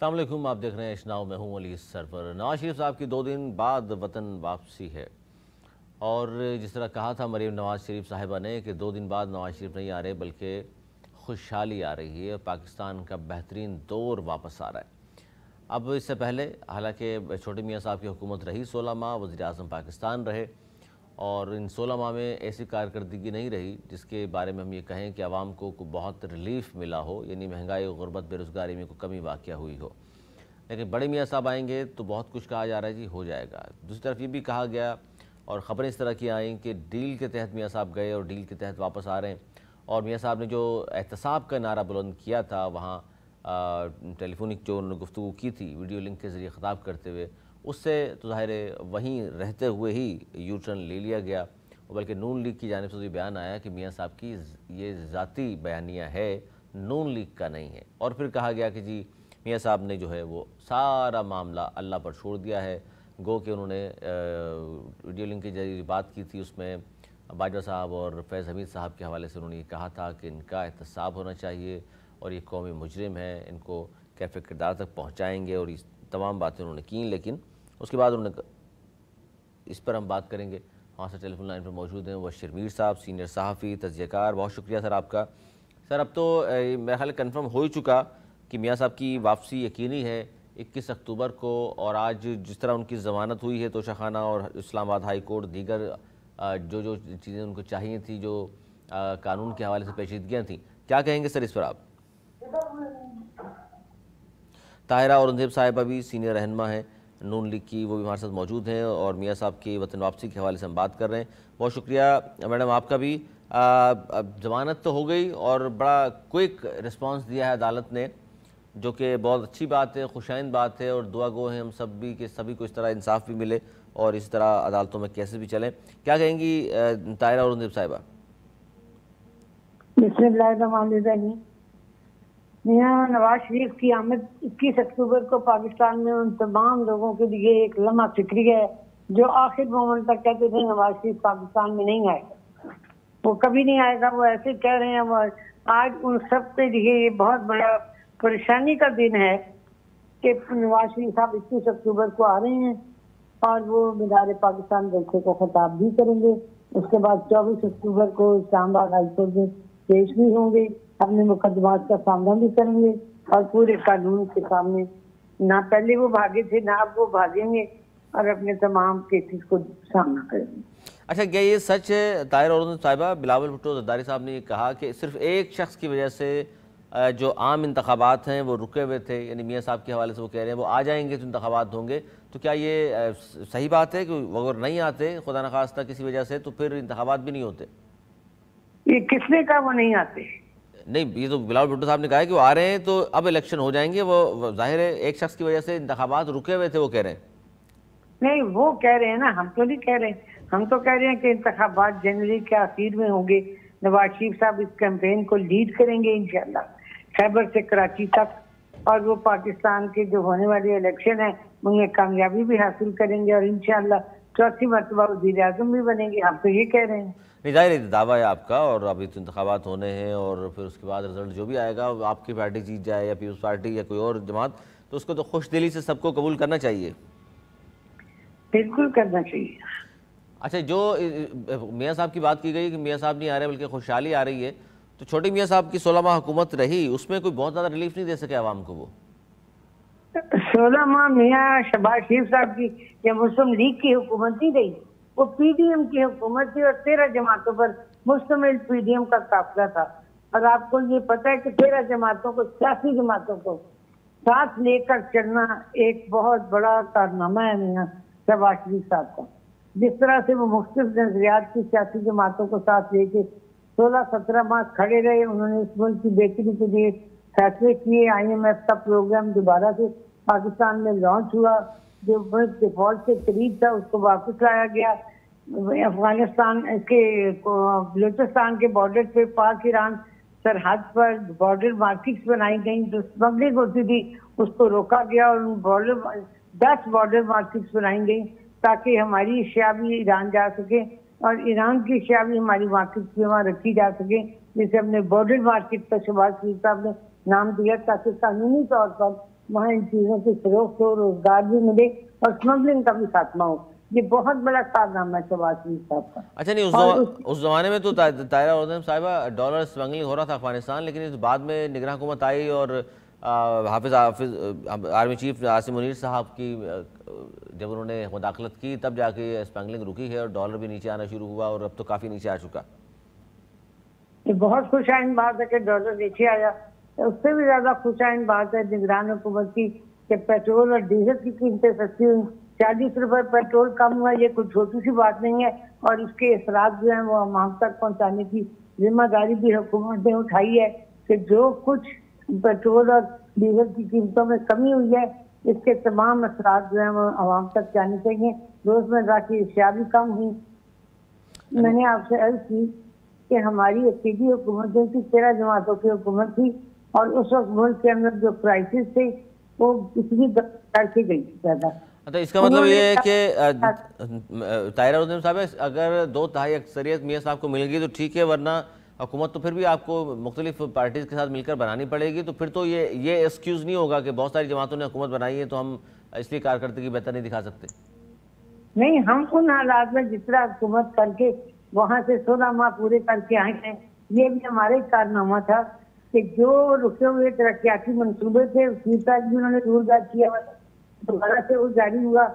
अस्सलाम वालेकुम, आप देख रहे हैं इश्नाव में हूँ अली सरवर। नवाज शरीफ साहब की 2 दिन बाद वतन वापसी है और जिस तरह कहा था मरीम नवाज शरीफ साहिबा ने कि 2 दिन बाद नवाज शरीफ नहीं आ रहे बल्कि खुशहाली आ रही है और पाकिस्तान का बेहतरीन दौर वापस आ रहा है। अब इससे पहले हालांकि छोटे मियाँ साहब की हुकूमत रही 16 माह, वज़ीर आज़म पाकिस्तान रहे और इन 16 माह में ऐसी कारकर्दगी नहीं रही जिसके बारे में हम ये कहें कि आवाम को बहुत रिलीफ मिला हो, यानी महंगाई, गुर्बत, बेरोज़गारी में कोई कमी वाक़या हुई हो। लेकिन बड़े मियाँ साहब आएंगे तो बहुत कुछ कहा जा रहा है जी हो जाएगा। दूसरी तरफ ये भी कहा गया और ख़बरें इस तरह की आईं कि डील के तहत मियाँ साहब गए और डील के तहत वापस आ रहे हैं और मियाँ साहब ने जो एहतसाब का नारा बुलंद किया था वहाँ टेलीफोनिक जो उन्होंने गुफ्तगू की थी वीडियो लिंक के ज़रिए ख़िताब करते हुए, उससे तो ज़ाहिर वहीं रहते हुए ही यू टर्न ले लिया गया। बल्कि नून लीग की जानिब से तो ये बयान आया कि मियाँ साहब की ये ज़ाती बयानिया है, नून लीग का नहीं है। और फिर कहा गया कि जी मियाँ साहब ने जो है वो सारा मामला अल्लाह पर छोड़ दिया है। गो कि उन्होंने वीडियो लिंक के जरिए बात की थी, उसमें बाजवा साहब और फैज़ हमीद साहब के हवाले से उन्होंने ये कहा था कि इनका एहतसाब होना चाहिए और ये कौमी मुजरिम है, इनको कैफ़े किरदार तक पहुँचाएँगे और इस तमाम बातें उन्होंने की। लेकिन उसके बाद उन्होंने, इस पर हम बात करेंगे। वहाँ से टेलीफोन लाइन पर मौजूद हैं वह शर्मीर साहब, सीनियर सहाफ़ी, तज़कियाकार। बहुत शुक्रिया सर आपका। सर अब तो मेरा ख्याल कन्फर्म हो ही चुका कि मियाँ साहब की वापसी यकीनी है 21 अक्टूबर को, और आज जिस तरह उनकी ज़मानत हुई है तोशाखाना और इस्लामाबाद हाई कोर्ट, दीगर जो जो चीज़ें उनको चाहिए थी, जो कानून के हवाले से पेचीदगियाँ थी, क्या कहेंगे सर इस पर आप? ताहिरा औरंगज़ेब साहिबा भी सीनियर रहनुमा हैं नून लीग की, वो भी हमारे साथ मौजूद हैं और मियाँ साहब की वतन वापसी के हवाले से हम बात कर रहे हैं। बहुत शुक्रिया मैडम आपका भी। ज़मानत तो हो गई और बड़ा क्विक रिस्पांस दिया है अदालत ने, जो कि बहुत अच्छी बात है, खुशाइंद बात है और दुआ गो हैं हम सब भी कि सभी को इस तरह इंसाफ भी मिले और इस तरह अदालतों में केसेस भी चलें। क्या कहेंगी ताहिरा औरंगज़ेब साहिबा? बिस्मिल्लाहिर्रहमानिर्रहीम। मियां नवाज शरीफ की आमद 21 अक्टूबर को पाकिस्तान में उन तमाम लोगों के लिए एक लम्हा फिक्री है जो आखिर मोमेंट तक कहते थे नवाज शरीफ पाकिस्तान में नहीं आएगा, वो कभी नहीं आएगा, वो ऐसे कह रहे हैं। वो आज उन सब के लिए ये बहुत बड़ा परेशानी का दिन है कि नवाज शरीफ साहब 21 अक्टूबर को आ रहे हैं और वो मीनार पाकिस्तान जलसे को खिताब भी करेंगे। उसके बाद 24 अक्टूबर को इस्लामाबाद हाईकोर्ट में पेश भी होंगे, अपने मुकदमात का सामना भी करेंगे और पूरे कानून के सामने, ना पहले वो भागे थे ना अब वो भागेंगे और अपने तमाम केसेस को सामना करेंगे। अच्छा, क्या ये सच है ताहिरा औरंगज़ेब साहिबा, बिलावल भुट्टो ज़रदारी साहब ने ये कहा कि सिर्फ एक शख्स की वजह से जो आम इंतखाबात हैं वो रुके हुए थे, यानी मियाँ साहब के हवाले से वो कह रहे हैं वो आ जाएंगे तो इंतखाबात होंगे, तो क्या ये सही बात है कि अगर नहीं आते खुदा न खास्ता किसी वजह से तो फिर इंतखाबात भी नहीं होते? ये किसने कहा वो नहीं आते? नहीं, ये तो बिलावल भुट्टो साहब ने कहा है कि वो आ रहे हैं तो अब इलेक्शन हो जाएंगे। वो जाहिर है एक शख्स की वजह से इंतखाबात रुके हुए थे, वो कह रहे हैं। नहीं, वो कह रहे हैं ना, हम तो नहीं कह रहे। हम तो कह रहे हैं कि इंतखाबात जनवरी के आखिर में होंगे। नवाज शरीफ साहब इस कैंपेन को लीड करेंगे इंशाल्लाह, खैबर से कराची तक, और वो पाकिस्तान के जो होने वाले इलेक्शन है उनमें कामयाबी भी हासिल करेंगे और इंशाल्लाह चौथी मरतबा वज़ीर आज़म भी बनेंगे। हम तो ये कह रहे हैं। नहीं, जाहिर दावा है आपका, और अभी तो इंतखाबात होने हैं और फिर उसके बाद रिजल्ट जो भी आएगा, आपकी पार्टी जीत जाए या पीपल्स पार्टी या कोई और जमात, तो उसको तो खुश दिली से सबको कबूल करना चाहिए। बिल्कुल करना चाहिए। अच्छा, जो मियाँ साहब की बात की गई कि मियाँ साहब नहीं आ रहे बल्कि खुशहाली आ रही है, तो छोटे मियाँ साहब की 16 माह हुकूमत रही, उसमें कोई बहुत ज़्यादा रिलीफ नहीं दे सके आवाम को वो? 16 माह मियाँ शहबाज शरीफ साहब की या मुस्लिम लीग की हुकूमत नहीं रही, वो पीडीएम की हुकूमत थी और 13 जमातों पर मुश्तमिल पीडीएम का काफिला था। और आपको ये पता है कि 13 जमातों को, सियासी जमातों को साथ लेकर चलना एक बहुत बड़ा कारनामा है मियाँ शहबाज शरीफ साहब का। जिस तरह से वो मुख्तलिफ नजरियात की सियासी जमातों को साथ लेके 16-17 माह खड़े रहे, उन्होंने इस मुल्क की बेहतरी के लिए फैसले किए। IMF का प्रोग्राम दोबारा से पाकिस्तान में लॉन्च हुआ, जो मुल्क डिफॉल्ट के करीब था उसको वापस लाया गया। अफगानिस्तान के बलूचिस्तान के बॉर्डर पे पाक ईरान सरहद पर बॉर्डर मार्केट्स बनाई गई, जो स्मगलिंग होती थी उसको रोका गया और 10 बॉर्डर मार्केट्स बनाई गई ताकि हमारी अशिया भी ईरान जा सके और ईरान की अशिया भी हमारी मार्केट्स में वहाँ रखी जा सके, जिसे हमने बॉर्डर मार्केट का शहबाज शरीफ साहब ने नाम दिया, ताकि कानूनी तौर पर वहाँ इन चीजों की फरोख्त हो, रोजगार भी मिले और स्मगलिंग का भी खात्मा हो। ये बहुत बड़ा कारनामा है शहबाज शरीफ साहब का। अच्छा, नहीं उस जमाने में तो तायरा रोज़न साहिबा डॉलर स्मगलिंग हो रहा था अफगानिस्तान, लेकिन इस बाद में निगरान हुकूमत आई और हाफिज आर्मी चीफ आसिम मुनीर साहब की जब उन्होंने मुदाखलत की तब जाके स्मगलिंग रुकी है और डॉलर भी नीचे आना शुरू हुआ और अब तो काफ़ी नीचे आ चुका। ये बहुत खुशाइन बात है कि डॉलर नीचे आया। उससे भी ज्यादा खुशाइन बात है निगरान हुकूमत की कि पेट्रोल और डीजल की कीमतें सस्ती हुई। 40 रुपए पेट्रोल कम हुआ, ये कोई छोटी सी बात नहीं है। और इसके असरात जो है वो आवाम तक पहुंचाने की जिम्मेदारी भी हुकूमत ने उठाई है कि जो कुछ पेट्रोल और डीजल की कीमतों में कमी हुई है इसके तमाम असरात जो है वो आवाम तक जाने चाहिए। रोजमर्रा की अशिया भी कम हुई। मैंने आपसे अर्ज की कि हमारी अकीदी हुकूमत थी, 13 जमातों की हुकूमत थी और उस वक्त मुल्क के अंदर जो क्राइसिस थे वो इतनी करके गई ज्यादा। तो इसका मतलब ये है कि तायरा रोज़न साहब, अगर 2/3 अक्सरियत मियाँ साहब को मिल गई तो ठीक है, वरना हुकूमत तो फिर भी आपको मुख्तलिफ पार्टीज़ के साथ मिलकर बनानी पड़ेगी। तो फिर तो ये एक्सक्यूज़ नहीं होगा कि बहुत सारी जमातों ने हुकूमत बनाई है तो हम इसलिए कारकर्दगी बेहतर नहीं दिखा सकते। नहीं, हम उन हालात में जिस तरह हुकूमत करके वहां से 16 माह पूरे करके आए हैं, ये भी हमारे कारनामा था कि जो रुके हुए तरक्याती मंसूबे थे उसकी तक भी उन्होंने जोरदार किया, दोबारा से वो जारी हुआ।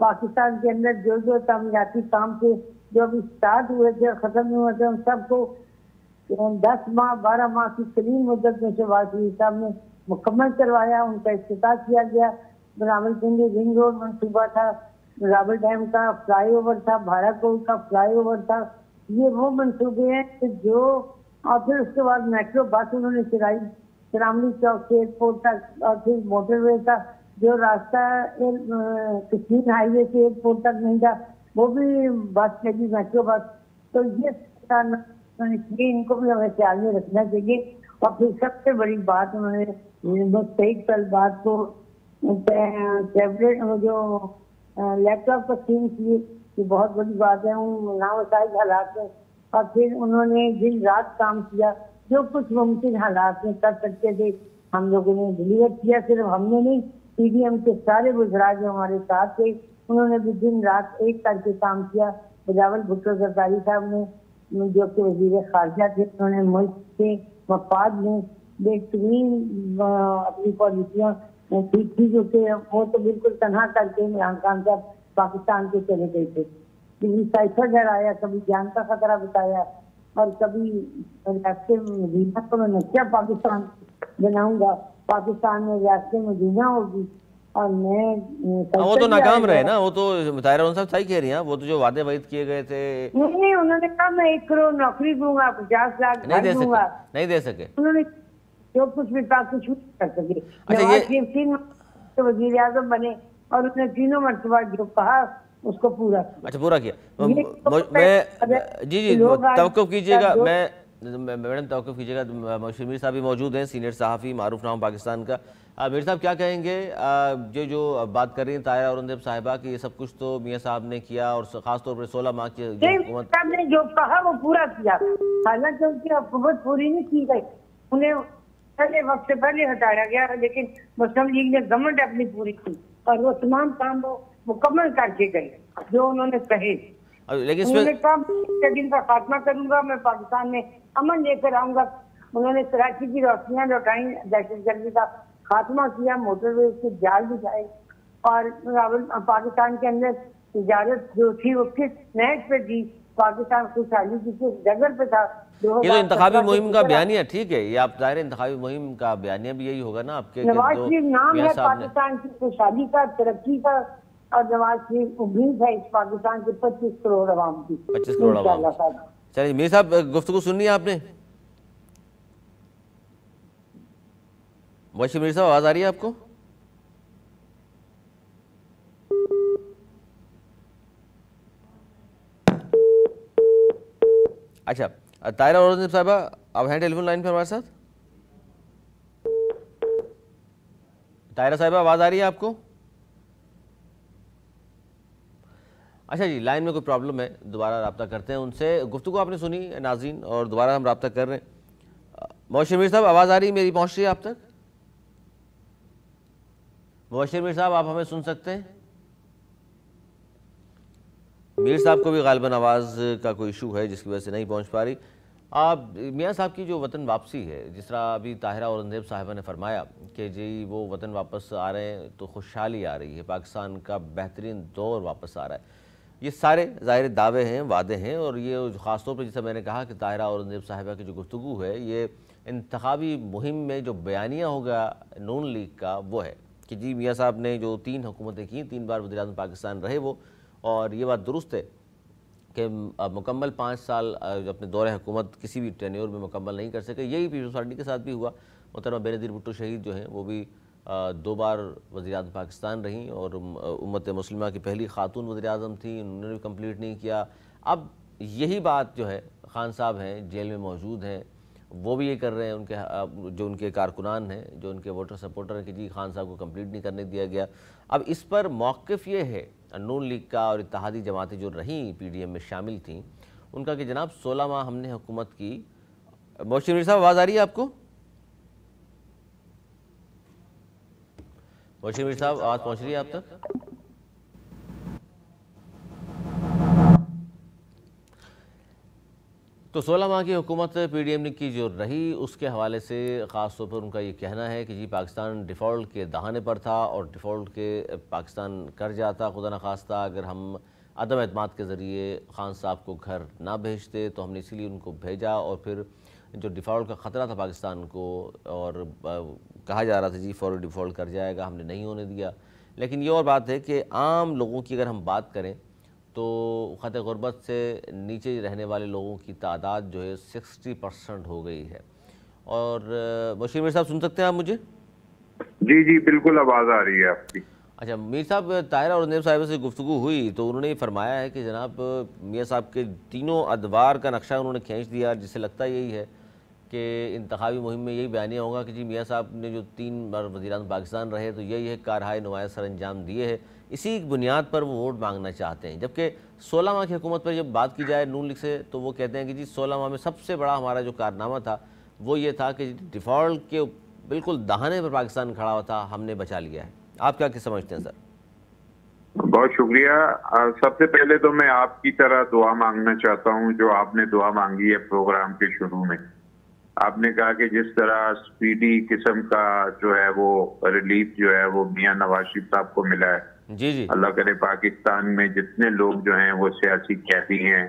पाकिस्तान के अंदर जो जो तामीराती काम थे जो अभी स्टार्ट हुए थे और खत्म हुए थे, उन सबको 10 माह 12 माह की कलीन मुद्दत में शहबाज शरीफ साहब ने मुकम्मल करवाया। उनका इफ्तिताह किया गया। रावलपिंडी रिंग रोड मंसूबा था, रावल डैम का फ्लाईओवर था, भाराकोट का फ्लाईओवर था। ये वो मंसूबे हैं कि जो, और फिर उसके बाद मेट्रो बस उन्होंने चलाई शरामली चौक से एयरपोर्ट तक, और फिर मोटरवे का जो रास्ता कश्मीर हाईवे से एयरपोर्ट तक नहीं था वो भी बस चली, मेट्रो बस। तो ये इनको भी हमें ख्याल में रखना चाहिए। और फिर सबसे बड़ी बात उन्होंने मुस्तैद तलबात को टैबलेट जो लैपटॉप का स्कीम की, ये बहुत बड़ी बात है उन नावसाइज हालात में। और फिर उन्होंने दिन रात काम किया, जो कुछ मुमकिन हालात में कर सकते थे हम लोगों ने डिलीवर किया। सिर्फ हमने नहीं, पीडीएम के सारे वज़रा जो हमारे साथ थे उन्होंने भी दिन रात एक करके काम किया। बिलावल भुट्टो सरकारी साहब ने जो कि वजीर खारजा थे, उन्होंने मुल्क के मफाद में बेहतरीन अपनी पॉलिसियाँ ठीक थी, जो कि वो तो बिल्कुल तनहा करके इमरान खान साहब पाकिस्तान के चले गए थे। कभी साइफर डराया, कभी जान का खतरा बताया और कभी रास्ते मदीना को मैं नक्शा पाकिस्तान बनाऊंगा, पाकिस्तान में रास्ते मदीना होगी। और मैं वो तो नाकाम रहे ना, वो तो तायरा रोज़न साहब सही कह रही हैं। वो तो जो वादे वाइद किए गए थे, नहीं उन्होंने कहा मैं 1 करोड़ नौकरी दूंगा, 50 लाख दूंगा, नहीं दे सके। उन्होंने जो कुछ भी कहा कुछ कर सके। अच्छा, ये 3 वजीर आजम बने और उसने 3 मरतबा जो कहा उसको पूरा किया। अच्छा, पूरा किया। मैं जी तवक्कुफ कीजिएगा, मैडम तवक्कुफ कीजिएगा। मीर साहब भी मौजूद हैं, सीनियर सहाफ़ी मारूफ नाम पाकिस्तान का। मीर साहब क्या कहेंगे जो बात कर रही हैं तायरा औरंगज़ेब साहिबा की, ये सब कुछ तो मियाँ साहब ने किया और ख़ासतौर पर 16 माह की हुकूमत ने जो कहा वो पूरा किया। हालांकि उनकी हुकूमत पूरी नहीं की गई, उन्हें पहले वक्त से पहले हटाया गया, लेकिन मुस्लिम लीग ने गवर्नमेंट अपनी पूरी की और वो तमाम काम वो मुकम्मल करके गए जो उन्होंने कहे। लेकिन उन्होंने कहा दिन का खात्मा करूंगा, मैं पाकिस्तान में अमन लेकर आऊंगा। उन्होंने कराची की रोशनियां लौटाई, दहशतगर्दी का खात्मा किया, मोटरवे के जाल बिछाए और पाकिस्तान के अंदर तिजारत जो थी वो किस नेट पे थी, पाकिस्तान खुशहाली की किस जगह पे था। ये तो इंतखाबी मुहिम का बयानिया, ठीक है, ये आप जाहिर इंतखाबी मुहिम का बयानिया भी यही होगा ना आपके। नवाज शरीफ नाम है पाकिस्तान की खुशहाली का, तरक्की का, और नवाज शरीफ उम्मीद है इस पाकिस्तान के 25 करोड़ आवाम की। 25 करोड़ आवाम। चलिए मीर साहब, गुफ्तगू सुननी है आपने? मुबश्शिर मीर साहब, आवाज आ रही है आपको? अच्छा, तायरा औरंगज़ेब साहिबा आप हैं टेलीफोन लाइन पर हमारे साथ? तायरा साहिबा, आवाज आ रही है आपको? अच्छा जी, लाइन में कोई प्रॉब्लम है, दोबारा रब्ता करते हैं उनसे। गुफ्तगू आपने सुनी नाज़रीन और दोबारा हम रब्ता कर रहे हैं। मुबश्शिर मीर साहब, आवाज़ आ रही है मेरी, पहुँच रही है आप तक? मुबश्शिर मीर साहब, आप हमें सुन सकते हैं? मीर साहब को भी गालिबन आवाज़ का कोई इशू है जिसकी वजह से नहीं पहुंच पा रही। आप मियाँ साहब की जो वतन वापसी है, जिस तरह अभी ताहिरा औरंगज़ेब साहिबा ने फरमाया कि जी वो वतन वापस आ रहे हैं तो खुशहाली आ रही है, पाकिस्तान का बेहतरीन दौर वापस आ रहा है, ये सारे ज़ाहिर दावे हैं, वादे हैं। और ये ख़ासतौर पर जैसे मैंने कहा कि ताहिरा औरंगज़ेब साहिबा की जो गुफ्तगू है, ये इंतखाबी मुहिम में जो बयानिया होगा नून लीग का, वो है कि जी मियाँ साहब ने जो 3 हुकूमतें की, 3 बार वज़ीर-ए-आज़म पाकिस्तान रहे वो, और ये बात दुरुस्त है कि मुकम्मल 5 साल जो अपने दौरे हुकूमत किसी भी टेन्योर में मुकम्मल नहीं कर सके। यही पीपल्स पार्टी के साथ भी हुआ। मोहतरमा बेनज़ीर भुट्टो शहीद जो हैं वो भी 2 बार वज़ीर-ए-आज़म पाकिस्तान रहीं और उम्मत मुस्लिमा की पहली खातून वज़ीर-ए-आज़म थी, उन्होंने भी कंप्लीट नहीं किया। अब यही बात जो है, खान साहब हैं जेल में मौजूद हैं, वो भी ये कर रहे हैं, उनके जो उनके कारकुनान हैं, जो उनके वोटर सपोर्टर हैं कि जी खान साहब को कंप्लीट नहीं करने दिया गया। अब इस पर मौक़िफ़ ये है नून लीग का और इत्तेहादी जमातें जो रहीं पीडीएम में शामिल थीं उनका कि जनाब 16 माह हमने हुकूमत की। मुबश्शिर मीर साहब, आवाज़ आ रही है आपको? मुबश्शिर मीर साहब, आवाज़ पहुँच रही है आप तक? तो 16 माह की हुकूमत पीडीएम की जो रही, उसके हवाले से ख़ास तौर पर उनका ये कहना है कि जी पाकिस्तान डिफ़ॉल्ट के दहाने पर था और डिफ़ॉल्ट के पाकिस्तान कर जाता खुदा न खास्ता अगर हम अदम एतमाद के ज़रिए खान साहब को घर ना भेजते, तो हमने इसीलिए उनको भेजा। और फिर जो डिफ़ॉल्ट का ख़तरा था पाकिस्तान को और कहा जा रहा था जी फौरी डिफ़ॉल्ट कर जाएगा, हमने नहीं होने दिया। लेकिन ये और बात है कि आम लोगों की अगर हम बात करें तो ख़त ग़ुरबत से नीचे रहने वाले लोगों की तादाद जो है 60% हो गई है। और मुबश्शिर मीर साहब, सुन सकते हैं आप मुझे? जी जी बिल्कुल, आवाज़ आ रही है आपकी। अच्छा मीर साहब, ताहिरा औरंगज़ेब साहिबा से गुफ्तगू हुई तो उन्होंने ये फरमाया है कि जनाब मियाँ साहब के तीनों अदवार का नक्शा उन्होंने खींच दिया, जिससे लगता यही है कि इंतखाबी मुहिम में यही बयानिया होगा कि जी मियाँ साहब ने जो 3 बार वज़ीर-ए-आज़म पाकिस्तान रहे तो यही है कारहाय नुमाया सर अंजाम दिए है, इसी बुनियाद पर वो वोट मांगना चाहते हैं। जबकि 16 माह की हुकूमत पर जब बात की जाए नून लीग से तो वो कहते हैं कि जी 16 माह में सबसे बड़ा हमारा जो कारनामा था वो ये था कि डिफ़ॉल्ट के बिल्कुल दहाने पर पाकिस्तान खड़ा हुआ था, हमने बचा लिया है। आप क्या समझते हैं सर? बहुत शुक्रिया। सबसे पहले तो मैं आपकी तरह दुआ मांगना चाहता हूं जो आपने दुआ मांगी है प्रोग्राम के शुरू में। आपने कहा कि जिस तरह स्पीडी किस्म का जो है वो रिलीफ जो है वो मियां नवाज शरीफ साहब को मिला है, जी जी, अल्लाह करे पाकिस्तान में जितने लोग जो हैं वो सियासी कैदी हैं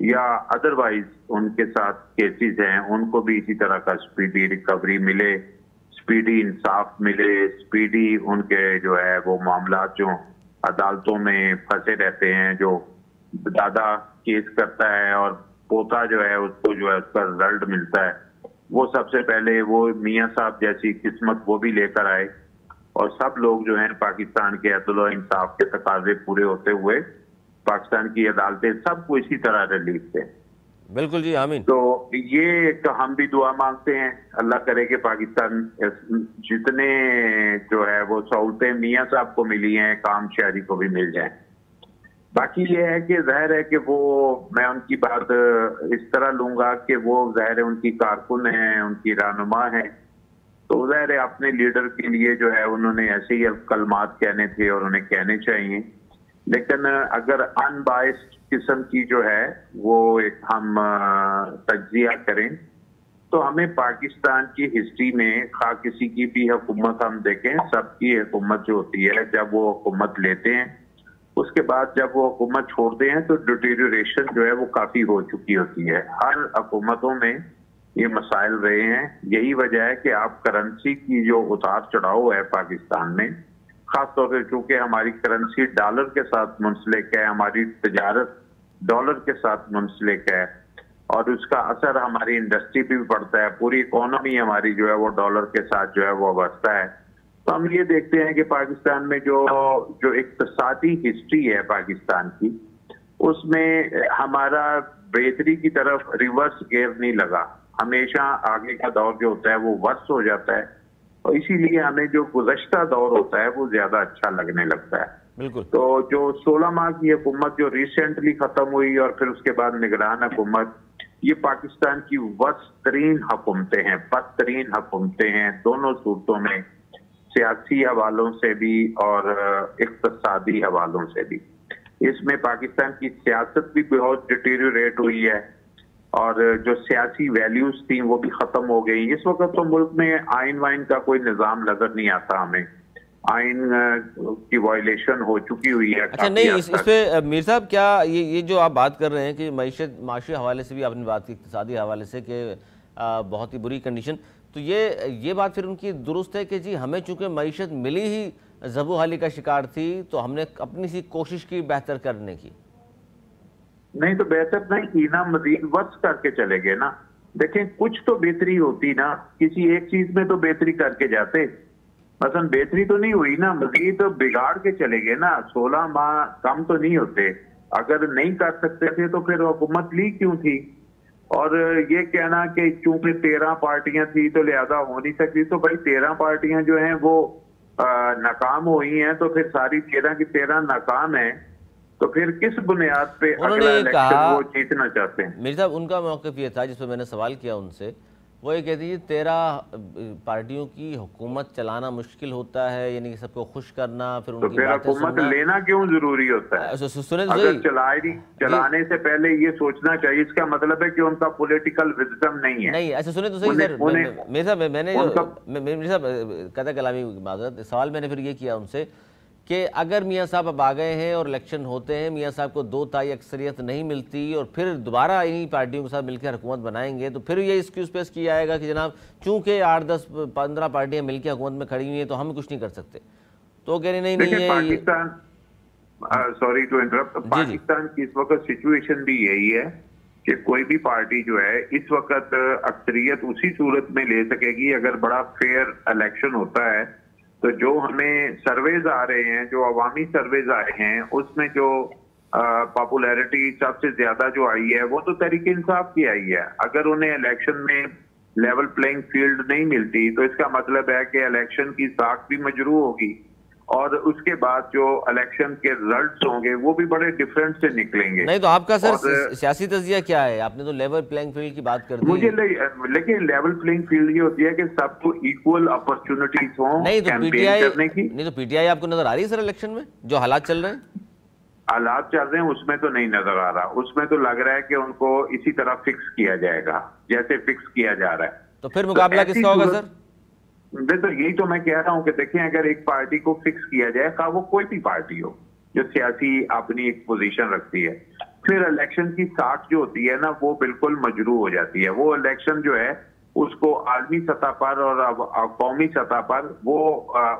या अदरवाइज उनके साथ केसेस हैं, उनको भी इसी तरह का स्पीडी रिकवरी मिले, स्पीडी इंसाफ मिले, स्पीडी उनके जो है वो मामला जो अदालतों में फंसे रहते हैं, जो दादा केस करता है और पोता जो है उसको जो है उसका रिजल्ट मिलता है, वो सबसे पहले वो मियां साहब जैसी किस्मत वो भी लेकर आए और सब लोग जो हैं पाकिस्तान के अदल और इंसाफ के तकाजे पूरे होते हुए पाकिस्तान की अदालतें सबको इसी तरह रिलीफ दें। बिल्कुल जी, आमीन। तो ये एक हम भी दुआ मांगते हैं, अल्लाह करे कि पाकिस्तान जितने जो है वो सहूलतें मियां साहब को मिली हैं काम शहरी को भी मिल जाएं। बाकी ये है कि जाहिर है कि वो मैं उनकी बात इस तरह लूंगा कि वो जाहिर है उनकी कारकुन है, उनकी रहनुमा है, तो जाहिर है अपने लीडर के लिए जो है उन्होंने ऐसे ही कलमात कहने थे और उन्हें कहने चाहिए। लेकिन अगर अनबाइस्ड किस्म की जो है वो एक हम तज्जिया करें तो हमें पाकिस्तान की हिस्ट्री में खा किसी की भी हुकूमत हम देखें, सबकी हुकूमत जो होती है जब वो हुकूमत लेते हैं उसके बाद जब वो हुकूमत छोड़ते हैं तो डिटेरियोरेशन जो है वो काफी हो चुकी होती है। हर हुकूमतों में ये मसाइल रहे हैं। यही वजह है कि आप करेंसी की जो उतार चढ़ाव है पाकिस्तान में, खासतौर पर चूंकि हमारी करेंसी डॉलर के साथ मुंसलिक है, हमारी तजारत डॉलर के साथ मुंसलिक है और उसका असर हमारी इंडस्ट्री पे भी पड़ता है, पूरी इकोनॉमी हमारी जो है वो डॉलर के साथ जो है वो बढ़ता है। तो हम ये देखते हैं कि पाकिस्तान में जो इक्तिसादी हिस्ट्री है पाकिस्तान की, उसमें हमारा बेहतरी की तरफ रिवर्स गेयर नहीं लगा, हमेशा आगे का दौर जो होता है वो वर्स हो जाता है और इसीलिए हमें जो गुज़श्ता दौर होता है वो ज्यादा अच्छा लगने लगता है। बिल्कुल। तो जो 16 माह की हुकूमत जो रिसेंटली खत्म हुई और फिर उसके बाद निगरान हुकूमत, ये पाकिस्तान की वर्स्ट तरीन हुकूमतें हैं, बदतरीन हुकूमतें हैं दोनों सूरतों में। सियासी हवालों से भी और इक्तिसादी हवालों से भी। इसमें पाकिस्तान की सियासत भी बहुत डिटेरियोरेट हुई है और जो सियासी वैल्यूज थी वो भी खत्म हो गई। इस वक्त तो मुल्क में आइन वाइन का कोई निजाम नजर नहीं आता हमें, आइन की वायलेशन हो चुकी हुई है। अच्छा, नहीं इस पे मीर साहब क्या ये जो आप बात कर रहे हैं कि मईशत माशी हवाले से भी आपने बात की, इक्तिसादी हवाले से कि बहुत ही बुरी कंडीशन, तो ये बात फिर उनकी दुरुस्त है कि जी हमें चूंकि मईशत मिली ही ज़बू हाली का शिकार थी तो हमने अपनी सी कोशिश की बेहतर करने की। नहीं तो बेहतर नहीं की ना, मजीद वर्ष करके चले गए ना। देखें कुछ तो बेहतरी होती ना, किसी एक चीज में तो बेहतरी करके जाते, मसलन बेहतरी तो नहीं हुई ना, मजीद तो बिगाड़ के चले गए ना। 16 माह कम तो नहीं होते, अगर नहीं कर सकते थे तो फिर हुकूमत ली क्यों थी। और ये कहना कि चूंकि 13 पार्टियां थी तो लिहाजा हो नहीं सकती, तो भाई 13 पार्टियां जो हैं वो नाकाम हुई हैं, तो फिर सारी 13 की 13 नाकाम है, तो फिर किस बुनियाद पे अगला इलेक्शन वो जीतना चाहते हैं। मीर साहब उनका मौक़िफ़ ये था जिस पर मैंने सवाल किया उनसे, वो ये कहती है 13 पार्टियों की हुकूमत चलाना मुश्किल होता है, यानी कि सबको खुश करना, फिर उनकी बातें सुनना। हुकूमत लेना क्यों जरूरी होता है? सुने अगर चलाने से पहले ये सोचना चाहिए, इसका मतलब है कि उनका पॉलिटिकल विजडम नहीं है। नहीं, अच्छा सुने तो सही सर, मेरे साहब मैंने मेरे साहब कदा कलामी माजरत सवाल मैंने फिर ये किया उनसे कि अगर मियाँ साहब अब आ गए हैं और इलेक्शन होते हैं, मियाँ साहब को 2 तिहाई अक्सरियत नहीं मिलती और फिर दोबारा इन्हीं पार्टियों के साथ मिलकर हुकूमत बनाएंगे, तो फिर ये एक्सक्यूज पेश किया जाएगा कि जनाब चूंकि 8, 10, 15 पार्टियां मिलकर हुकूमत में खड़ी हुई हैं तो हम कुछ नहीं कर सकते। तो कह रहे नहीं है Pakistan, sorry to interrupt, Pakistan की इस वक्त सिचुएशन भी यही है कि कोई भी पार्टी जो है इस वक्त अक्सरियत उसी सूरत में ले सकेगी अगर बड़ा फेयर इलेक्शन होता है। तो जो हमें सर्वेज आ रहे हैं, जो अवामी सर्वेज आए हैं, उसमें जो पॉपुलैरिटी सबसे ज्यादा जो आई है वो तो तहरीक इंसाफ की आई है। अगर उन्हें इलेक्शन में लेवल प्लेइंग फील्ड नहीं मिलती तो इसका मतलब है कि इलेक्शन की साख भी मजरू होगी और उसके बाद जो इलेक्शन के रिजल्ट्स होंगे वो भी बड़े डिफरेंट से निकलेंगे। नहीं तो आपका सर सियासी तज़िया क्या है? आपने तो लेवल प्लेइंग फील्ड की बात कर दी। मुझे लेकिन लेवल प्लेइंग फील्ड ये होती है कि सबको इक्वल अपॉर्चुनिटीज हो कैंपेन करने की। नहीं तो पीटीआई आपको नजर आ रही है सर इलेक्शन में जो हालात चल रहे हैं? हालात चल रहे हैं उसमें तो नहीं नजर आ रहा, उसमें तो लग रहा है कि उनको इसी तरह फिक्स किया जाएगा जैसे फिक्स किया जा रहा है। तो फिर मुकाबला किसका होगा सर? तो यही तो मैं कह रहा हूं कि देखें अगर एक पार्टी को फिक्स किया जाए, का वो कोई भी पार्टी हो जो सियासी अपनी एक पोजीशन रखती है, फिर इलेक्शन की साख जो होती है ना वो बिल्कुल मजरू हो जाती है। वो इलेक्शन जो है उसको आलमी सतह पर और कौमी सतह पर वो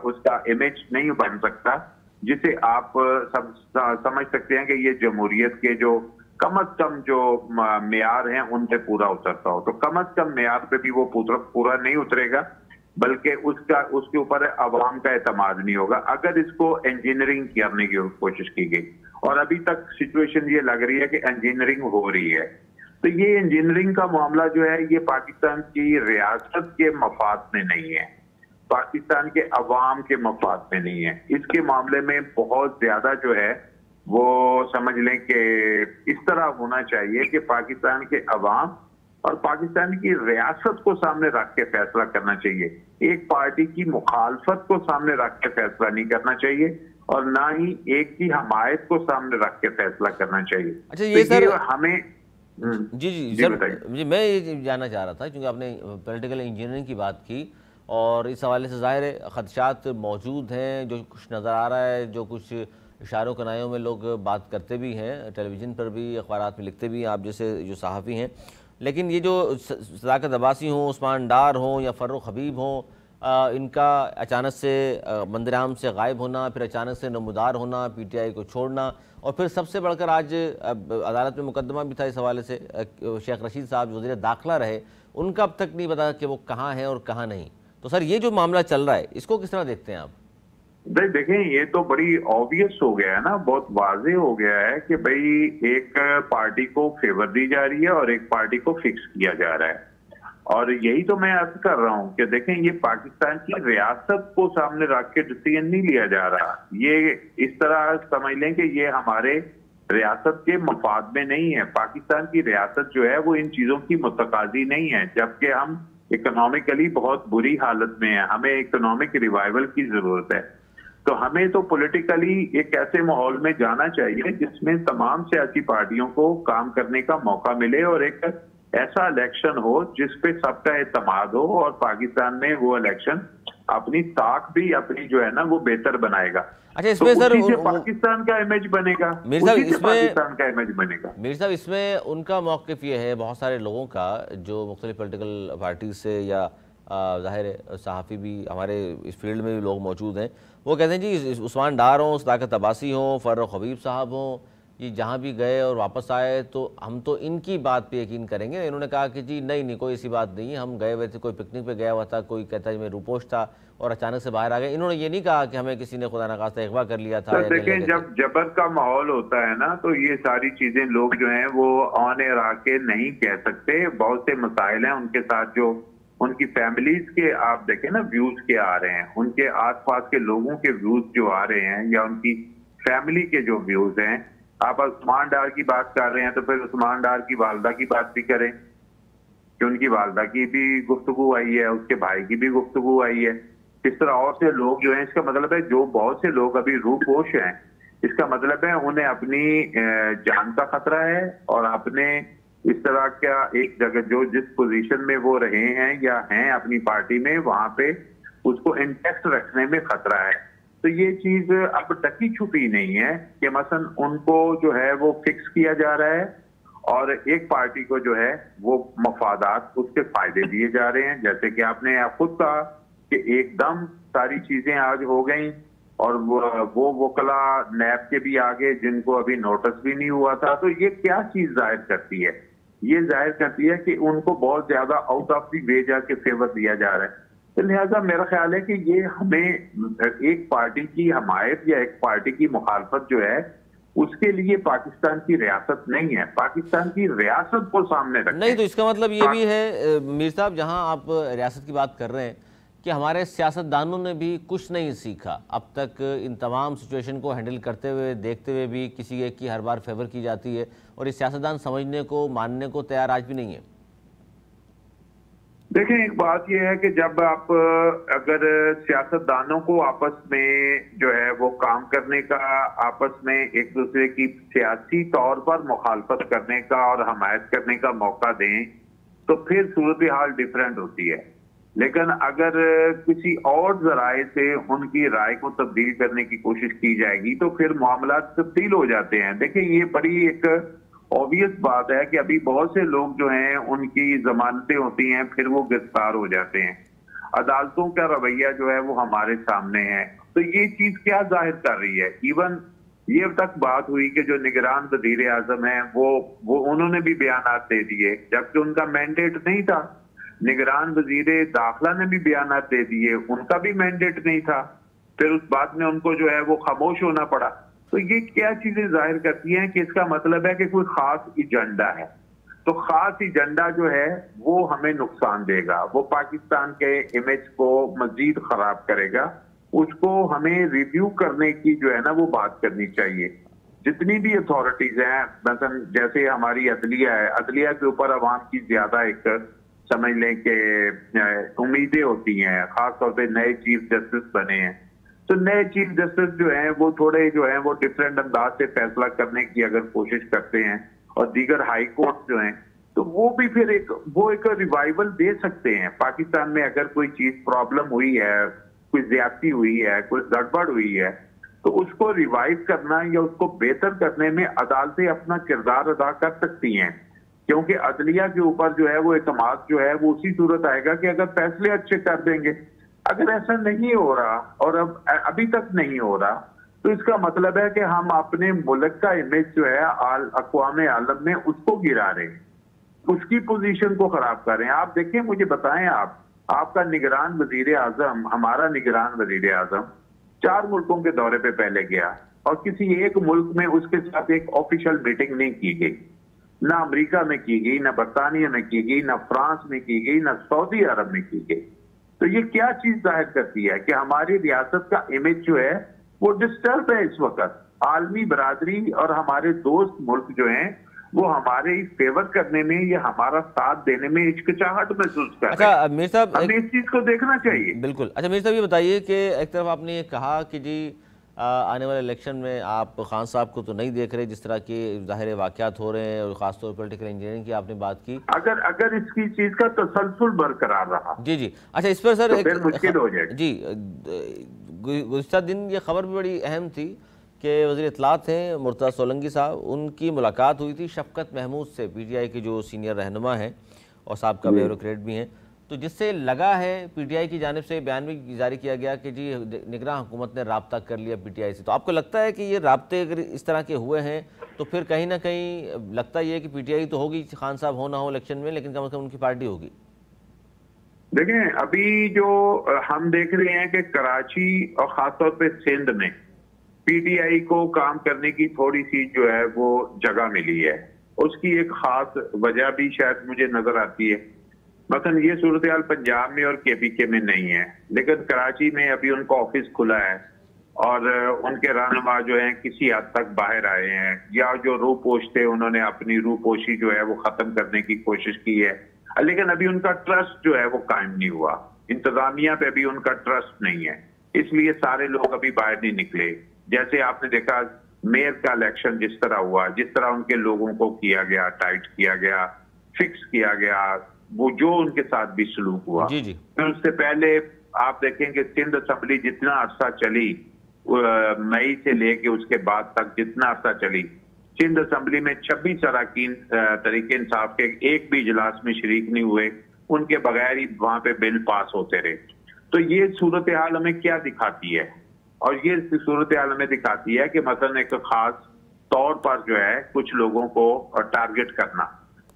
उसका इमेज नहीं बन सकता जिसे आप समझ सकते हैं कि ये जमहूरियत के जो कम अज कम जो मेयार हैं उन पे पूरा उतरता हो। तो कम अज कम मेयार पे भी वो पूरा नहीं उतरेगा, बल्कि उसके ऊपर अवाम का एतमाद नहीं होगा अगर इसको इंजीनियरिंग करने की कोशिश की गई। और अभी तक सिचुएशन ये लग रही है कि इंजीनियरिंग हो रही है। तो ये इंजीनियरिंग का मामला जो है ये पाकिस्तान की रियासत के मफाद में नहीं है, पाकिस्तान के अवाम के मफाद में नहीं है। इसके मामले में बहुत ज्यादा जो है वो समझ लें कि इस तरह होना चाहिए कि पाकिस्तान के अवाम और पाकिस्तान की रियासत को सामने रख के फैसला करना चाहिए। एक पार्टी की मुखालफत को सामने रख के फैसला नहीं करना चाहिए और ना ही एक की हमायत को सामने रख के फैसला करना चाहिए। अच्छा ये सर हमें जी सर जी मैं ये जानना चाह रहा था क्योंकि आपने पॉलिटिकल इंजीनियरिंग की बात की और इस हवाले से ज़ाहिर है खदशात मौजूद हैं, जो कुछ नज़र आ रहा है, जो कुछ इशारों कनायों में लोग बात करते भी हैं, टेलीविज़न पर भी अखबारात में लिखते भी हैं, आप जैसे जो सहाफ़ी हैं। लेकिन ये जो सदाकत अब्बासी हों, उस्मान डार हों या फ़र्रुख हबीब हों, इनका अचानक से मंदिराम से गायब होना, फिर अचानक से नमूदार होना, पीटीआई को छोड़ना और फिर सबसे बढ़कर आज अदालत में मुकदमा भी था इस हवाले से, शेख रशीद साहब जो वज़ीर दाखिला रहे उनका अब तक नहीं पता कि वो कहाँ हैं और कहाँ नहीं। तो सर ये जो मामला चल रहा है इसको किस तरह देखते हैं आप? भाई देखें ये तो बड़ी ऑब्वियस हो गया है ना, बहुत वाजे हो गया है कि भाई एक पार्टी को फेवर दी जा रही है और एक पार्टी को फिक्स किया जा रहा है। और यही तो मैं अर्ज कर रहा हूं कि देखें ये पाकिस्तान की रियासत को सामने रख के डिसीजन नहीं लिया जा रहा। ये इस तरह समझ लें कि ये हमारे रियासत के मफाद में नहीं है। पाकिस्तान की रियासत जो है वो इन चीजों की मुतकाजी नहीं है, जबकि हम इकोनॉमिकली बहुत बुरी हालत में है, हमें इकोनॉमिक रिवाइवल की जरूरत है। तो हमें तो पॉलिटिकली एक ऐसे माहौल में जाना चाहिए जिसमें तमाम सियासी पार्टियों को काम करने का मौका मिले और एक ऐसा इलेक्शन हो जिसपे सबका एतमाद हो, और पाकिस्तान में वो इलेक्शन अपनी ताक भी अपनी जो है ना वो बेहतर बनाएगा। अच्छा, इसमें तो सर उसी से पाकिस्तान का इमेज बनेगा, मीर साहब, उसी से इसमें पाकिस्तान का इमेज बनेगा। मीर साहब, इसमें उनका मौक़िफ़ ये है, बहुत सारे लोगों का जो मुख्तलिफ पॉलिटिकल पार्टी से या ज़ाहिर है सहाफ़ी भी हमारे इस फील्ड में भी लोग मौजूद हैं, वो कहते हैं जी उस्मान डार हों, सदाकत अब्बासी हों, फ़र्रुख हबीब साहब हों, ये जहाँ भी गए और वापस आए तो हम तो इनकी बात पे यकीन करेंगे। इन्होंने कहा कि जी नहीं कोई ऐसी बात नहीं है, हम गए हुए थे, कोई पिकनिक पे गया हुआ था, कोई कहता है मैं रूपोश था और अचानक से बाहर आ गए। इन्होंने ये नहीं कहा कि हमें किसी ने खुदा न खास्ता अगवा कर लिया था। देखें, जब जबर का माहौल होता है ना तो ये सारी चीजें लोग जो हैं वो ऑन एयर आके नहीं कह सकते। बहुत से मसाइल हैं उनके साथ, जो उनकी फैमिलीज के आप देखें ना व्यूज के आ रहे हैं, उनके आसपास के लोगों के व्यूज जो आ रहे हैं या उनकी फैमिली के जो व्यूज हैं। आप उस्मान डार की बात कर रहे हैं तो फिर उस्मान डार की वालदा की बात भी करें कि उनकी वालदा की भी गुफ्तगू आई है, उसके भाई की भी गुफ्तगू आई है। इस तरह और से लोग जो हैं, इसका मतलब है जो बहुत से लोग अभी रूपोश हैं, इसका मतलब है उन्हें अपनी जान का खतरा है और अपने इस तरह का एक जगह जो जिस पोजीशन में वो रहे हैं या हैं अपनी पार्टी में, वहां पे उसको इंटेक्ट रखने में खतरा है। तो ये चीज अब ढकी छुपी नहीं है कि मसलन उनको जो है वो फिक्स किया जा रहा है और एक पार्टी को जो है वो मफादात उसके फायदे दिए जा रहे हैं। जैसे कि आपने खुद कहा कि एकदम सारी चीजें आज हो गई और वो वकला नैब के भी आगे जिनको अभी नोटिस भी नहीं हुआ था। तो ये क्या चीज जाहिर करती है? ये जाहिर करती है कि उनको बहुत ज्यादा आउट ऑफ दी वे जाके फेवर दिया जा रहा है। तो लिहाजा मेरा ख्याल है कि ये हमें एक पार्टी की हमायत या एक पार्टी की मुखालफत जो है उसके लिए पाकिस्तान की रियासत नहीं है, पाकिस्तान की रियासत को सामने रखें। नहीं, तो इसका मतलब ये भी है मीर साहब, जहां आप रियासत की बात कर रहे हैं कि हमारे सियासतदानों ने भी कुछ नहीं सीखा अब तक। इन तमाम सिचुएशन को हैंडल करते हुए देखते हुए भी किसी एक की हर बार फेवर की जाती है और ये सियासतदान समझने को मानने को तैयार आज भी नहीं है। देखें, एक बात यह है कि जब आप अगर सियासतदानों को आपस में जो है वो काम करने का, आपस में एक दूसरे की सियासी तौर पर मुखालफत करने का और हमायत करने का मौका दें तो फिर सूरत हाल डिफरेंट होती है। लेकिन अगर किसी और जराए से उनकी राय को तब्दील करने की कोशिश की जाएगी तो फिर मामला तब्दील हो जाते हैं। देखिए, ये बड़ी एक ऑब्वियस बात है कि अभी बहुत से लोग जो हैं उनकी जमानतें होती हैं, फिर वो गिरफ्तार हो जाते हैं। अदालतों का रवैया जो है वो हमारे सामने है। तो ये चीज क्या जाहिर कर रही है? इवन ये तक बात हुई कि जो निगरान वजीर आजम है वो उन्होंने भी बयानात दे दिए जबकि उनका मैंडेट नहीं था। निगरान वजीर दाखिला ने भी बयानात दे दिए, उनका भी मैंडेट नहीं था। फिर उस बात में उनको जो है वो खामोश होना पड़ा। तो ये क्या चीजें जाहिर करती हैं कि इसका मतलब है कि कोई खास एजेंडा है। तो खास एजेंडा जो है वो हमें नुकसान देगा, वो पाकिस्तान के इमेज को मजीद खराब करेगा। उसको हमें रिव्यू करने की जो है ना वो बात करनी चाहिए। जितनी भी अथॉरिटीज हैं, मतलब जैसे हमारी अदलिया है, अदलिया के ऊपर अवाम की ज्यादा एक समझ लें कि उम्मीदें होती हैं, खासतौर पे नए चीफ जस्टिस बने हैं। तो नए चीफ जस्टिस जो हैं वो थोड़े जो हैं वो डिफरेंट अंदाज से फैसला करने की अगर कोशिश करते हैं और दीगर हाई कोर्ट जो हैं तो वो भी फिर एक रिवाइवल दे सकते हैं। पाकिस्तान में अगर कोई चीज प्रॉब्लम हुई है, कोई ज्यादती हुई है, कोई गड़बड़ हुई है, तो उसको रिवाइव करना या उसको बेहतर करने में अदालतें अपना किरदार अदा कर सकती हैं। क्योंकि अदलिया के ऊपर जो है वो एतमाद जो है वो उसी सूरत आएगा कि अगर फैसले अच्छे कर देंगे। अगर ऐसा नहीं हो रहा और अब अभी तक नहीं हो रहा तो इसका मतलब है कि हम अपने मुल्क का इमेज जो है अक़वाम आलम में उसको गिरा रहे हैं, उसकी पोजीशन को खराब कर रहे हैं। आप देखिए, मुझे बताएं, आपका निगरान वजीर आजम, हमारा निगरान वजीर आजम 4 मुल्कों के दौरे पे पहले गया और किसी एक मुल्क में उसके साथ एक ऑफिशियल मीटिंग नहीं की गई। ना अमेरिका में की गई, ना बरतानिया में की गई, ना फ्रांस में की गई, ना सऊदी अरब में की गई। तो ये क्या चीज जाहिर करती है कि हमारी रियासत का इमेज जो है वो डिस्टर्ब है इस वक्त। आलमी बरादरी और हमारे दोस्त मुल्क जो हैं वो हमारे फेवर करने में या हमारा साथ देने में हिचकिचाहट महसूस कर रहे हैं। अच्छा मीर साहब, हमें इस चीज को देखना चाहिए। बिल्कुल। अच्छा मीर साहब, ये बताइए कि एक तरफ आपने ये कहा कि जी आने वाले इलेक्शन में आप खान साहब को तो नहीं देख रहे, जिस तरह के ज़ाहिर वाक़यात हो रहे हैं, और ख़ासतौर पर पॉलिटिकल इंजीनियरिंग की आपने बात की। अगर इसकी चीज का तसलसल बरकरार रहा जी जी। अच्छा, इस पर सर तो फिर मुश्किल हो जाएगी। जी, गुज़िश्ता दिन ये खबर भी बड़ी अहम थी कि वज़ीर इत्तलात हैं मुर्तज़ा सोलंकी साहब, उनकी मुलाकात हुई थी शफ़क़त महमूद से, PTI के जो सीनियर रहनुमा हैं और साहब का ब्यूरोक्रेट भी हैं, तो जिससे लगा है PTI की जानिब से बयान भी जारी किया गया कि जी निगरान हुकूमत ने राब्ता कर लिया PTI से। तो आपको लगता है कि ये राब्ते अगर इस तरह के हुए हैं तो फिर कहीं ना कहीं लगता ये है कि PTI तो होगी, खान साहब हो ना हो इलेक्शन में, लेकिन कम से कम उनकी पार्टी होगी? देखें, अभी जो हम देख रहे हैं कि कराची और खासतौर पे सिंध में PTI को काम करने की थोड़ी सी जो है वो जगह मिली है। उसकी एक खास वजह भी शायद मुझे नजर आती है। मसलन ये सूरत हाल पंजाब में और KPK में नहीं है, लेकिन कराची में अभी उनका ऑफिस खुला है और उनके रहनुमा जो हैं किसी हद तक बाहर आए हैं, या जो रूपोश थे उन्होंने अपनी रूपोशी जो है वो खत्म करने की कोशिश की है, लेकिन अभी उनका ट्रस्ट जो है वो कायम नहीं हुआ। इंतजामिया पे अभी उनका ट्रस्ट नहीं है, इसलिए सारे लोग अभी बाहर नहीं निकले। जैसे आपने देखा मेयर का इलेक्शन जिस तरह हुआ, जिस तरह उनके लोगों को किया गया, टाइट किया गया, फिक्स किया गया, वो जो उनके साथ भी सलूक हुआ। जी जी। फिर उससे पहले आप देखेंगे सिंध असेंबली जितना अरसा चली, मई से लेके उसके बाद तक जितना अरसा चली, सिंध असेंबली में 26 अरकान तरीके इंसाफ के एक भी इजलास में शरीक नहीं हुए, उनके बगैर ही वहां पे बिल पास होते रहे। तो ये सूरत हाल हमें क्या दिखाती है? और ये सूरत हाल हमें दिखाती है कि मसलन एक खास तौर पर जो है कुछ लोगों को टारगेट करना,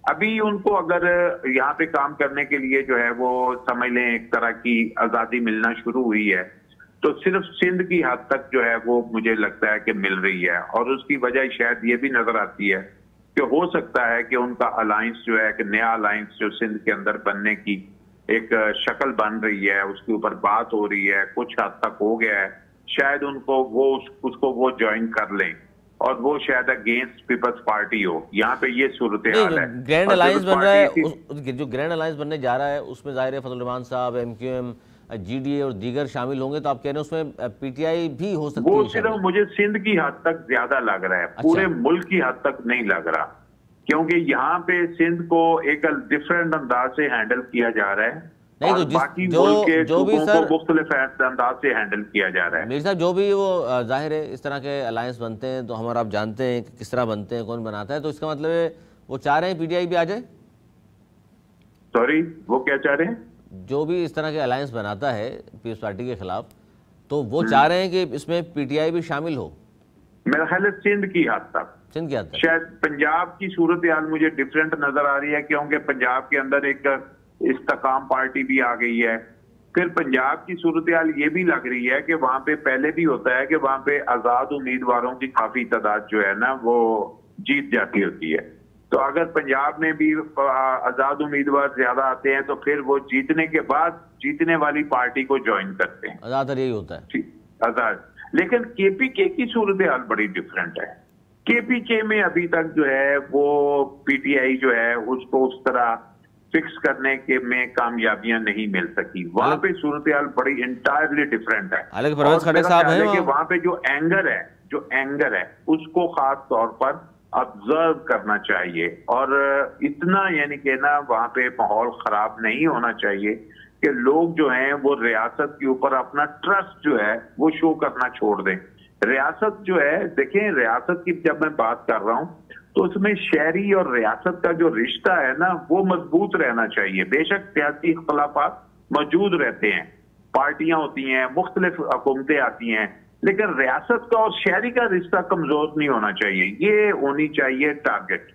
अभी उनको अगर यहाँ पे काम करने के लिए जो है वो समझ लें एक तरह की आजादी मिलना शुरू हुई है, तो सिर्फ सिंध की हद तक जो है वो मुझे लगता है कि मिल रही है। और उसकी वजह शायद ये भी नजर आती है कि हो सकता है कि उनका अलायंस जो है, कि नया अलायंस जो सिंध के अंदर बनने की एक शक्ल बन रही है, उसके ऊपर बात हो रही है, कुछ हद तक हो गया है, शायद उनको उसको वो ज्वाइन कर लें और वो शायद अगेंस्ट पीपल्स पार्टी हो। यहाँ पे ये सूरत हाल है। ग्रैंड अलायंस बन रहा है, जो ग्रैंड अलायंस बनने जा रहा है उसमें जाहिर है फजल रहमान साहब, MQM, GDA और दीगर शामिल होंगे, तो आप कह रहे हैं उसमें PTI भी हो सकती है? वो सिर्फ मुझे सिंध की हद तक ज्यादा लग रहा है, पूरे मुल्क की हद तक नहीं लग रहा, क्योंकि यहाँ पे सिंध को एक डिफरेंट अंदाज से हैंडल किया जा रहा है। नहीं तो बाकी मुल्क के जो भी सर मुख्तलिफ अंदाज से हैंडल किया जा रहा है। मेरे साहब, जो भी वो जाहिर है इस तरह के अलायंस बनते हैं तो हम और आप जानते हैं कि किस तरह बनते हैं, कौन बनाता है, तो इसका मतलब है वो चाह रहे हैं PTI भी आ जाए? सॉरी, वो क्या चाह रहे हैं? जो भी इस तरह के अलायंस बनाता है पीपल्स पार्टी के खिलाफ, तो वो चाह रहे हैं कि इसमें PTI भी शामिल हो? मेरा ख्याल है सिंध की हद तक। सिंध की हद तक। शायद पंजाब की सूरत हाल मुझे डिफरेंट नजर आ रही है, क्योंकि पंजाब के अंदर एक इस्तेकाम पार्टी भी आ गई है। फिर पंजाब की सूरत हाल ये भी लग रही है कि वहां पे पहले भी होता है कि वहां पे आजाद उम्मीदवारों की काफी तादाद जो है ना वो जीत जाती होती है। तो अगर पंजाब में भी आजाद उम्मीदवार ज्यादा आते हैं तो फिर वो जीतने के बाद जीतने वाली पार्टी को ज्वाइन करते हैं। ज्यादातर यही होता है आजाद। लेकिन KPK की सूरत हाल बड़ी डिफरेंट है। KPK में अभी तक जो है वो PTI जो है उसको उस तरह फिक्स करने के में कामयाबियां नहीं मिल सकी। वहां पे सूरत हाल बड़ी इंटायरली डिफरेंट है। कि वहां पे जो एंगर है उसको खास तौर पर ऑब्जर्व करना चाहिए, और इतना यानी कि ना वहां पे माहौल खराब नहीं होना चाहिए कि लोग जो हैं वो रियासत के ऊपर अपना ट्रस्ट जो है वो शो करना छोड़ दें। रियासत जो है, देखें, रियासत की जब मैं बात कर रहा हूं तो उसमें शहरी और रियासत का जो रिश्ता है ना वो मजबूत रहना चाहिए। बेशक सियासी इख्तलाफात मौजूद रहते हैं, पार्टियां होती हैं, मुख्तलिफ हुकूमतें आती हैं, लेकिन रियासत का और शहरी का रिश्ता कमजोर नहीं होना चाहिए। ये होनी चाहिए टारगेट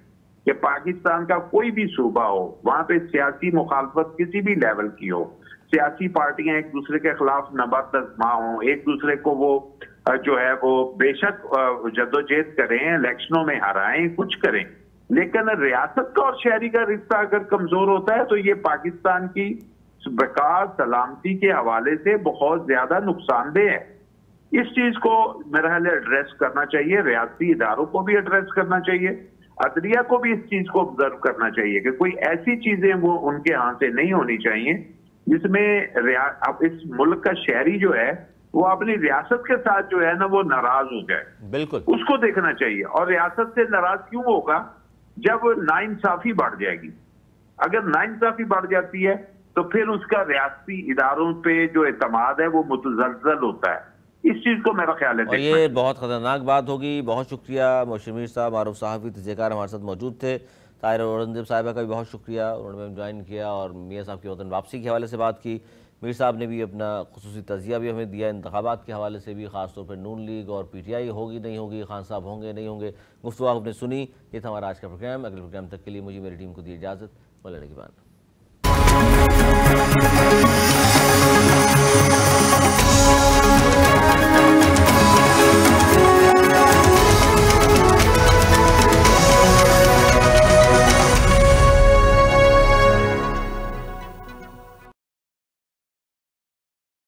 कि पाकिस्तान का कोई भी सूबा हो, वहां पे सियासी मुखालफत किसी भी लेवल की हो, सियासी पार्टियां एक दूसरे के खिलाफ नबातजमा हो, एक दूसरे को वो जो है वो बेशक जद्दोजहद करें, इलेक्शनों में हराएं, कुछ करें, लेकिन रियासत का और शहरी का रिश्ता अगर कमजोर होता है तो ये पाकिस्तान की बका सलामती के हवाले से बहुत ज्यादा नुकसानदेह है। इस चीज को मेरा ख्याल एड्रेस करना चाहिए, रियासती इदारों को भी एड्रेस करना चाहिए। अदलिया को भी इस चीज को ऑब्जर्व करना चाहिए कि कोई ऐसी चीजें वो उनके हाथ से नहीं होनी चाहिए जिसमें अब इस मुल्क का शहरी जो है वो अपनी रियासत के साथ जो है ना वो नाराज हो जाए। बिल्कुल, उसको देखना चाहिए। और रियासत से नाराज क्यों होगा? जब नाइंसाफी बढ़ जाएगी। अगर नाइंसाफी बढ़ जाती है तो फिर उसका रियासती इदारों पे जो एतमाद है वो मुतज़लज़ल होता है। इस चीज को मेरा ख्याल है और ये बहुत खतरनाक बात होगी। बहुत शुक्रिया मोहसिन मीर साहब, मारूफ साहब, तजज़ियाकार हमारे साथ मौजूद थे। ताहिर औरंगज़ेब साहिबा का भी बहुत शुक्रिया, उन्होंने हमें ज्वाइन किया और मियाँ साहब की वतन वापसी के हवाले से बात की। मीर साहब ने भी अपना खुसूसी तज़िया भी हमें दिया, इंतखाबात के हवाले से भी, ख़ासतौर पर नून लीग और PTI होगी नहीं होगी, खान साहब होंगे नहीं होंगे, गुफ्तगू आपने सुनी। ये था हमारा आज का प्रोग्राम। अगले प्रोग्राम तक के लिए मुझे मेरी टीम को दी इजाज़त। बोले की बात।